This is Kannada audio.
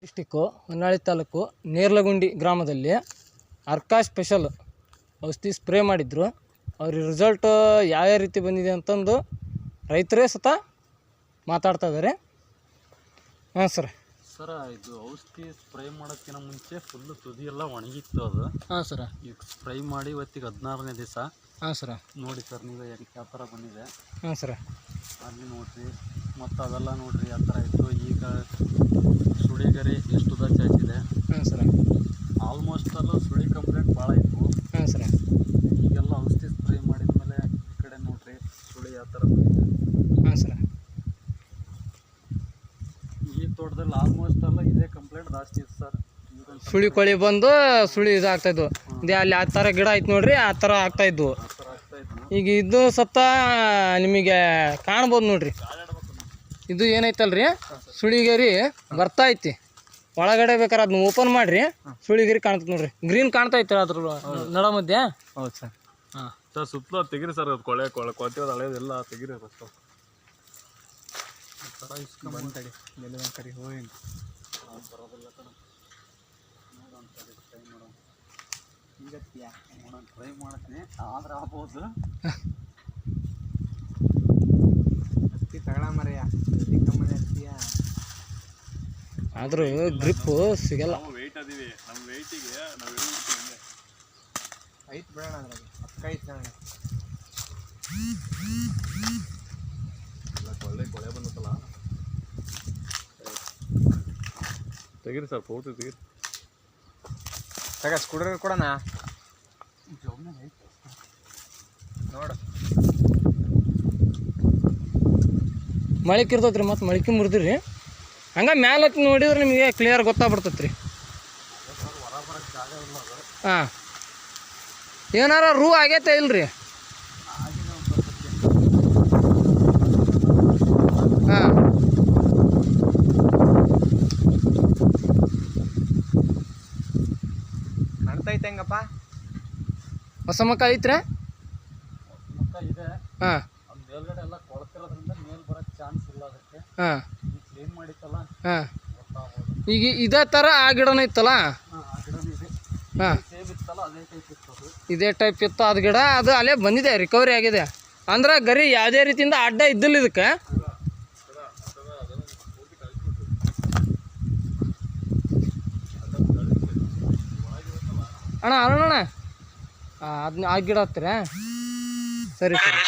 ಡಿಸ್ಟಿಕ್ಕು ಹೊನ್ನಾಳಿ ತಾಲೂಕು ನೇರ್ಲಗುಂಡಿ ಗ್ರಾಮದಲ್ಲಿ ಅರ್ಕಾ ಸ್ಪೆಷಲ್ ಔಷಧಿ ಸ್ಪ್ರೇ ಮಾಡಿದ್ರು. ಅವ್ರ ರಿಸಲ್ಟು ಯಾವ ರೀತಿ ಬಂದಿದೆ ಅಂತಂದು ರೈತರೇ ಸ್ವತಃ ಮಾತಾಡ್ತಾ ಇದ್ದಾರೆ. ಹಾಂ ಸರ್. ಇದು ಔಷಧಿ ಸ್ಪ್ರೇ ಮಾಡೋಕ್ಕಿಂತ ಮುಂಚೆ ಫುಲ್ಲು ತುದಿ ಎಲ್ಲ ಒಣಗಿತ್ತು ಅದು. ಹಾಂ ಸರ. ಈಗ ಸ್ಪ್ರೇ ಮಾಡಿ ಇವತ್ತಿಗೆ 16ನೇ ದಿವಸ. ಹಾಂ ಸರ. ನೋಡಿ ಸರ್, ನೀವು ಯಾವ ಥರ ಬಂದಿದೆ. ಹಾಂ ಸರ. ಅಲ್ಲಿ ನೋಡಿರಿ, ಮತ್ತು ಅದೆಲ್ಲ ನೋಡಿರಿ ಯಾವ ಥರ ಇತ್ತು. ಈಗ ಸುಳಿಗರಿ ಎಷ್ಟು ಉದ್ದ ಚಾಚಿದೆ. ಹಾಂ ಸರ. ಆಲ್ಮೋಸ್ಟ್ ಅಲ್ಲೂ ಸುಳಿ ಕಂಪ್ಲೇಂಟ್ ಭಾಳ ಇತ್ತು. ಹಾಂ ಸರ. ಈಗೆಲ್ಲ ಔಷಧಿ ಸ್ಪ್ರೇ ಮಾಡಿದ ಮೇಲೆ ಈ ಕಡೆ ನೋಡಿರಿ ಸುಳಿ ಯಾವ ಥರ ಬಂದಿದೆ. ಹಾಂ ಸರ. ಈ ತೋಟದಲ್ಲಿ ಆಲ್ಮೋಸ್ಟ್ ಎಲ್ಲ ಇದೇ ಕಂಪ್ಲೇಂಟ್ ಜಾಸ್ತಿ ಇತ್ತು ಸರ್. ಸುಳಿ ಕೊಳಿ ಬಂದು ಸುಳಿ ಇದಾಗ್ತಾಯಿದ್ವು. ಇದೇ ಅಲ್ಲಿ ಆ ಥರ ಗಿಡ ಆಯ್ತು ನೋಡ್ರಿ, ಆ ಥರ ಆಗ್ತಾಯಿದ್ವು. ಈಗ ಇದು ಸತ್ತ ನಿಮಗೆ ಕಾಣ್ಬೋದು ನೋಡ್ರಿ. ಇದು ಏನೈತಲ್ರಿ ಸುಳಿಗರಿ ಬರ್ತಾ ಐತಿ ಒಳಗಡೆ. ಬೇಕಾದ್ರೆ ಅದನ್ನ ಓಪನ್ ಮಾಡಿರಿ, ಸುಳಿಗರಿ ಕಾಣ್ತದೆ ನೋಡ್ರಿ. ಗ್ರೀನ್ ಕಾಣ್ತಾ ಐತೆ ಅದ್ರ ನಡ ಮಧ್ಯೆ. ಹೌದು ಸರ್. ಹಾಂ ಸರ್, ಸುತ್ತಲೂ ತೆಗಿರಿ ಸರ್. ಅದು ಕೊಳೆ ಕೊತ್ತಿರೋದು ಹಳೆಯದೆಲ್ಲ ತೆಗಿರಿ. ಫಸ್ಟು ಬಂತಡಿ ಕಡೆ ಹೋಗಿ ಬರೋದಿಲ್ಲ ಕಣ. ಟ್ರೈ ಮಾಡೋಣ. ಈಗ ನೋಡೋಣ, ಟ್ರೈ ಮಾಡ್ತೀನಿ. ಆದ್ರೆ ಆಗ್ಬೋದು. ಹತ್ತಿ ತಗೊಳ ಮರೆಯ ಆದರೂ ಗ್ರಿಪ್ಪು ಸಿಗಲ್ಲ. ನಾವು ವೆಯ್ಟ್ ಅದೀವಿ. ನಮ್ಮ ವೆಯ್ಟಿಗೆ ನಾವು ಐತ್ ಬೇಡ ಅಕ್ಕ ಐತೆ ಅಣ್ಣ. ಒಳ್ಳೆ ಕೊಳೆ ಬಂದತ್ತಲ್ಲ. ತೆಗೀರಿ ಸರ್, ಪೂರ್ತಿ ತೆಗೀರಿ. ತಗ ಸ್ಕೂಡ್ರೈವರ್ ಕೊಡೋಣ ನೋಡು. ಮಳಿಕೆ ಇರ್ತೈತೆ ರೀ, ಮತ್ತು ಮಳಿಕೆ ಮುರಿದ್ರಿ ಹಂಗೆ ಮ್ಯಾಲೆ ಹತ್ತಿ ನೋಡಿದ್ರೆ ನಿಮಗೆ ಕ್ಲಿಯರ್ ಗೊತ್ತಾಗ್ಬಿಡ್ತೈತೆ ರೀ. ಹಾಂ, ಏನಾರ ರೂ ಆಗೈತೆ ಇಲ್ರಿ? ಹಾಂ, ಕಾಣ್ತೈತೆ ಹೆಂಗಪ್ಪ? ಹೊಸ ಮಕ್ಕ ಐತ್ರಿ? ಇದೆ. ಹಾಂ, ಅದು ಮೇಲ್ಗಡೆ ಎಲ್ಲ ಕೊಳ್ತಿರೋದ್ರಿಂದ ಮೇಲ್ ಬರೋಕ್ಕೆ ಚಾನ್ಸ್ ಇಲ್ಲ ಅದಕ್ಕೆ. ಹಾಂ ಕ್ಲೀನ್ ಮಾಡಿತ್ತಲ್ಲ. ಹಾಂ, ಈಗ ಇದೇ ಥರ ಆ ಗಿಡನೂ ಇತ್ತಲ್ಲ. ಹಾಂ, ಸೇಬ್ ಇತ್ತಲ್ಲ, ಅದೇ ಟೈಪ್ ಇತ್ತು ಅದು. ಇದೇ ಟೈಪ್ ಇತ್ತು ಅದು ಗಿಡ. ಅದು ಅಲ್ಲೇ ಬಂದಿದೆ, ರಿಕವರಿ ಆಗಿದೆ. ಅಂದ್ರೆ ಗರಿ ಯಾವುದೇ ರೀತಿಯಿಂದ ಅಡ್ಡ ಇದ್ದಿಲ್ಲ ಇದಕ್ಕೆ. ಅಣ್ಣ ಅರುಣಣ್ಣ, ಅದನ್ನ ಆ ಗಿಡ ಹತ್ತಿರ. ಸರಿ ಸರಿ.